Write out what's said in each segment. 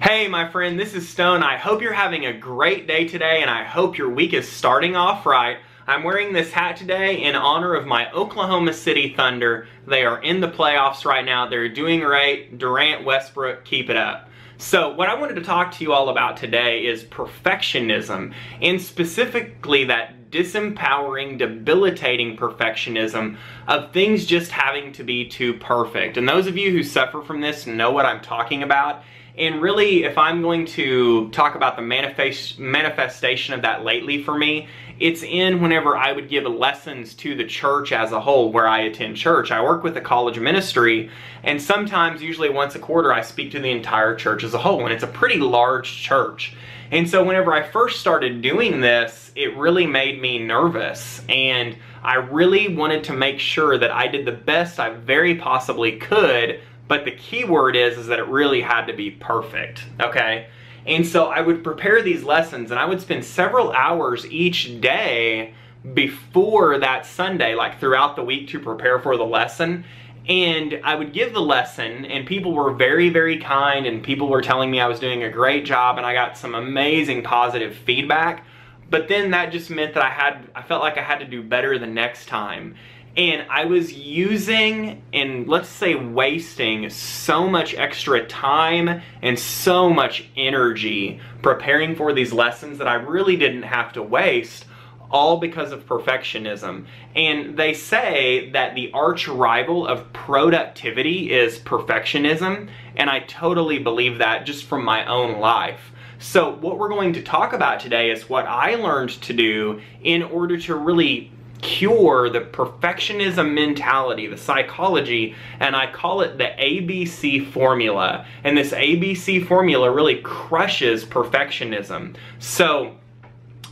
Hey my friend, this is Stone. I hope you're having a great day today and I hope your week is starting off right. I'm wearing this hat today in honor of my Oklahoma City Thunder. They are in the playoffs right now. They're doing great. Durant, Westbrook, keep it up. So what I wanted to talk to you all about today is perfectionism, and specifically that disempowering, debilitating perfectionism of things just having to be too perfect. And those of you who suffer from this know what I'm talking about. And really, if I'm going to talk about the manifestation of that lately for me, it's in whenever I would give lessons to the church as a whole where I attend church. I work with a college ministry, and sometimes, usually once a quarter, I speak to the entire church as a whole, and it's a pretty large church. And so whenever I first started doing this, it really made me nervous, and I really wanted to make sure that I did the best I very possibly could. But the key word is that it really had to be perfect, okay? And so I would prepare these lessons, and I would spend several hours each day before that Sunday, like throughout the week, to prepare for the lesson. And I would give the lesson, and people were very, very kind, and people were telling me I was doing a great job, and I got some amazing positive feedback. But then that just meant that I felt like I had to do better the next time. And I was using, and let's say wasting, so much extra time and so much energy preparing for these lessons that I really didn't have to waste, all because of perfectionism. And they say that the arch rival of productivity is perfectionism, and I totally believe that just from my own life. So what we're going to talk about today is what I learned to do in order to really cure the perfectionism mentality, the psychology, and I call it the ABC formula. And this ABC formula really crushes perfectionism. So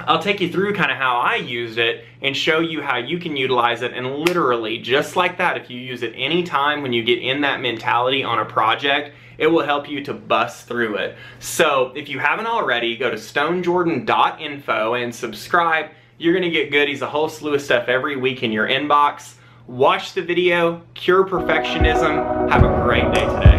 I'll take you through kind of how I used it and show you how you can utilize it, and literally just like that, if you use it anytime when you get in that mentality on a project, it will help you to bust through it. So if you haven't already, go to stonejordan.info and subscribe. You're going to get goodies, a whole slew of stuff every week in your inbox. Watch the video, cure perfectionism. Have a great day today.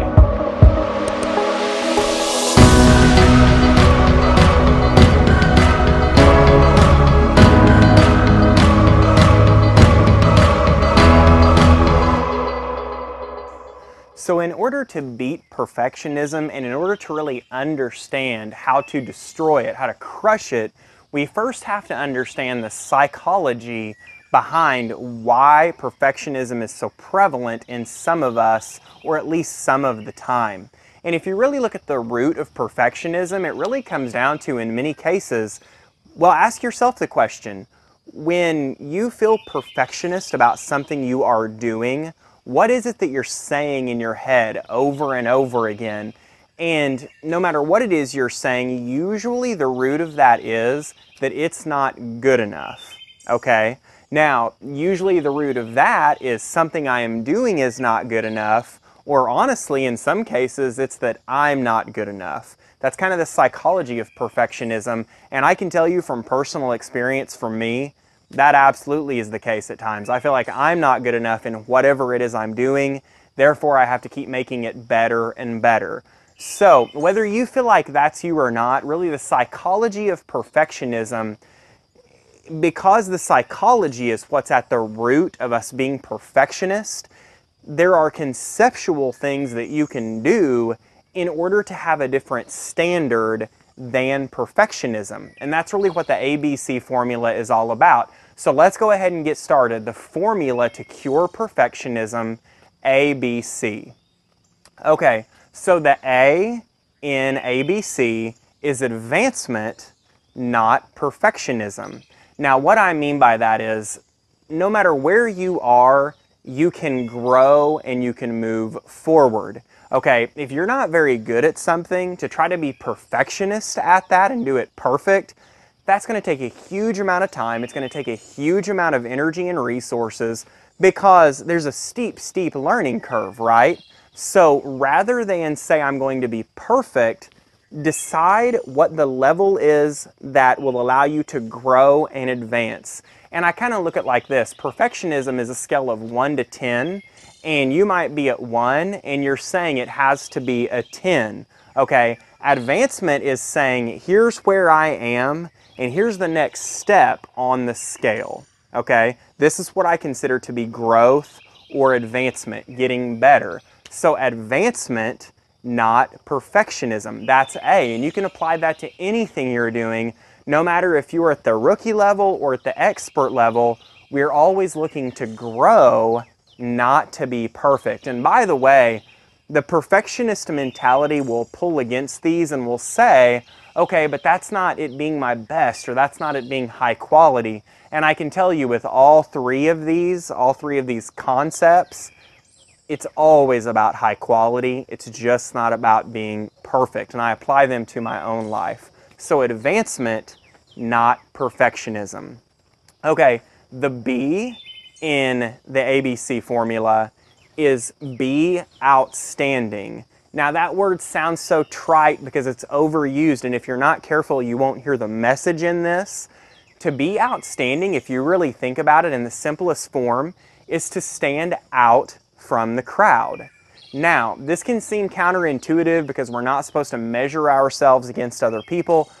So in order to beat perfectionism, and in order to really understand how to destroy it, how to crush it, we first have to understand the psychology behind why perfectionism is so prevalent in some of us, or at least some of the time. And if you really look at the root of perfectionism, it really comes down to, in many cases, well, ask yourself the question, when you feel perfectionist about something you are doing, what is it that you're saying in your head over and over again? And no matter what it is you're saying, usually the root of that is that it's not good enough, okay? Now, usually the root of that is something I am doing is not good enough, or honestly, in some cases, it's that I'm not good enough. That's kind of the psychology of perfectionism, and I can tell you from personal experience for me, that absolutely is the case at times. I feel like I'm not good enough in whatever it is I'm doing, therefore I have to keep making it better and better. So, whether you feel like that's you or not, really the psychology of perfectionism, because the psychology is what's at the root of us being perfectionist, there are conceptual things that you can do in order to have a different standard than perfectionism. And that's really what the ABC formula is all about. So let's go ahead and get started. The formula to cure perfectionism, ABC. Okay. So the A in ABC is advancement, not perfectionism. Now what I mean by that is, no matter where you are, you can grow and you can move forward. Okay, if you're not very good at something, to try to be perfectionist at that and do it perfect, that's going to take a huge amount of time. It's going to take a huge amount of energy and resources, because there's a steep, steep learning curve, right? So rather than say I'm going to be perfect, decide what the level is that will allow you to grow and advance. And I kind of look at it like this. Perfectionism is a scale of 1 to 10, and you might be at 1 and you're saying it has to be a 10. Okay, Advancement is saying, here's where I am, and here's the next step on the scale, okay? This is what I consider to be growth or advancement, getting better. So advancement, not perfectionism. That's A, and you can apply that to anything you're doing, no matter if you're at the rookie level or at the expert level. We're always looking to grow, not to be perfect. And by the way, the perfectionist mentality will pull against these and will say, okay, but that's not it being my best, or that's not it being high quality. And I can tell you with all three of these concepts, it's always about high quality. It's just not about being perfect. And I apply them to my own life. So advancement, not perfectionism. Okay, the B in the ABC formula is be outstanding. Now that word sounds so trite because it's overused, and if you're not careful, you won't hear the message in this. To be outstanding, if you really think about it in the simplest form, is to stand out from the crowd. Now, this can seem counterintuitive because we're not supposed to measure ourselves against other people.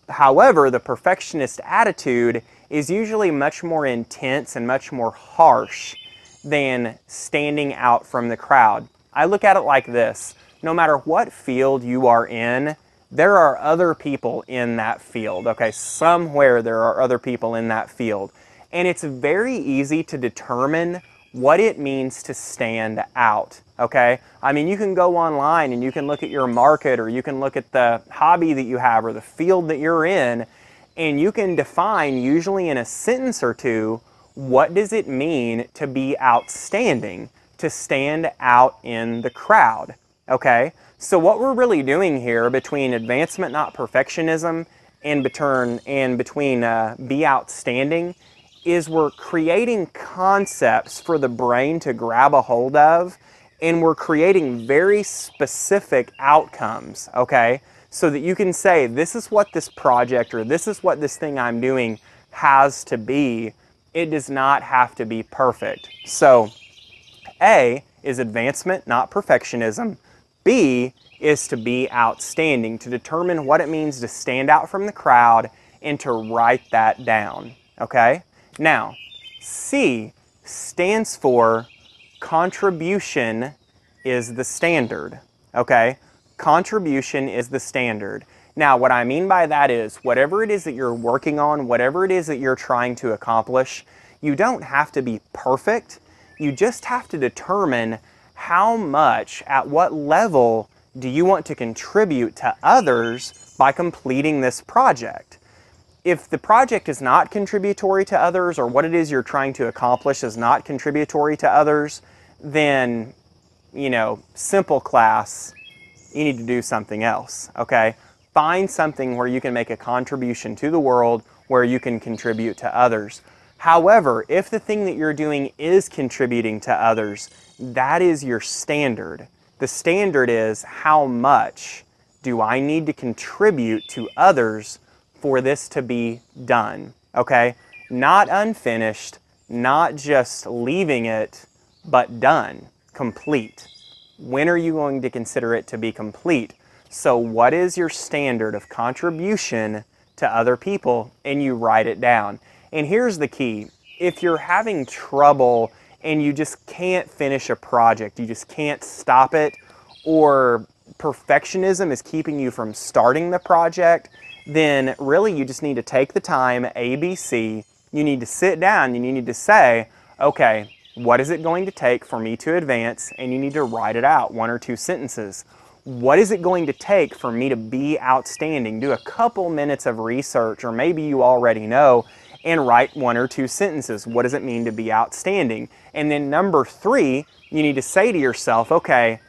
However, the perfectionist attitude is usually much more intense and much more harsh than standing out from the crowd. I look at it like this. No matter what field you are in, there are other people in that field. Okay, somewhere there are other people in that field. And it's very easy to determine what it means to stand out. Okay, I mean, you can go online and you can look at your market, or you can look at the hobby that you have or the field that you're in, and you can define, usually in a sentence or two, what does it mean to be outstanding, to stand out in the crowd. Okay, so what we're really doing here between advancement, not perfectionism, and between be outstanding, is we're creating concepts for the brain to grab a hold of, and we're creating very specific outcomes, okay? So that you can say, this is what this project, or this is what this thing I'm doing has to be. It does not have to be perfect. So A is advancement, not perfectionism. B is to be outstanding, to determine what it means to stand out from the crowd and to write that down, okay? Now, C stands for contribution is the standard, okay? Contribution is the standard. Now, what I mean by that is, whatever it is that you're working on, whatever it is that you're trying to accomplish, you don't have to be perfect. You just have to determine how much, at what level, do you want to contribute to others by completing this project. If the project is not contributory to others, or what it is you're trying to accomplish is not contributory to others, then, you know, simple class, you need to do something else, okay? Find something where you can make a contribution to the world, where you can contribute to others. However, if the thing that you're doing is contributing to others, that is your standard. The standard is, how much do I need to contribute to others for this to be done, okay? Not unfinished, not just leaving it, but done, complete. When are you going to consider it to be complete? So what is your standard of contribution to other people? And you write it down. And here's the key. If you're having trouble and you just can't finish a project, you just can't stop it, or perfectionism is keeping you from starting the project, then really you just need to take the time, ABC, you need to sit down and you need to say, okay, what is it going to take for me to advance? And you need to write it out, 1 or 2 sentences. What is it going to take for me to be outstanding? Do a couple minutes of research, or maybe you already know, and write 1 or 2 sentences. What does it mean to be outstanding? And then number 3, you need to say to yourself, okay,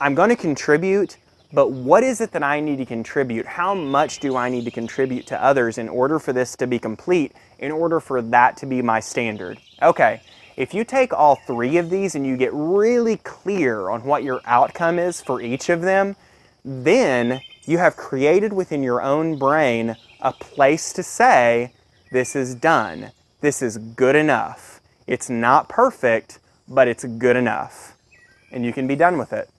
I'm going to contribute, but what is it that I need to contribute? How much do I need to contribute to others in order for this to be complete, in order for that to be my standard? Okay, if you take all 3 of these and you get really clear on what your outcome is for each of them, then you have created within your own brain a place to say, this is done. This is good enough. It's not perfect, but it's good enough. And you can be done with it.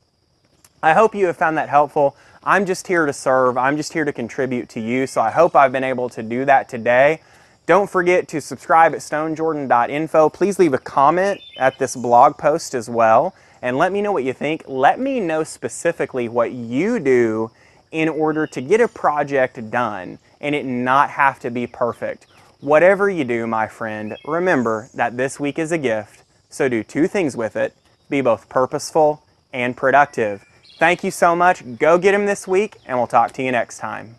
I hope you have found that helpful. I'm just here to serve. I'm just here to contribute to you. So I hope I've been able to do that today. Don't forget to subscribe at stonejordan.info. Please leave a comment at this blog post as well, and let me know what you think. Let me know specifically what you do in order to get a project done and it not have to be perfect. Whatever you do, my friend, remember that this week is a gift, so do 2 things with it. Be both purposeful and productive. Thank you so much. Go get them this week, and we'll talk to you next time.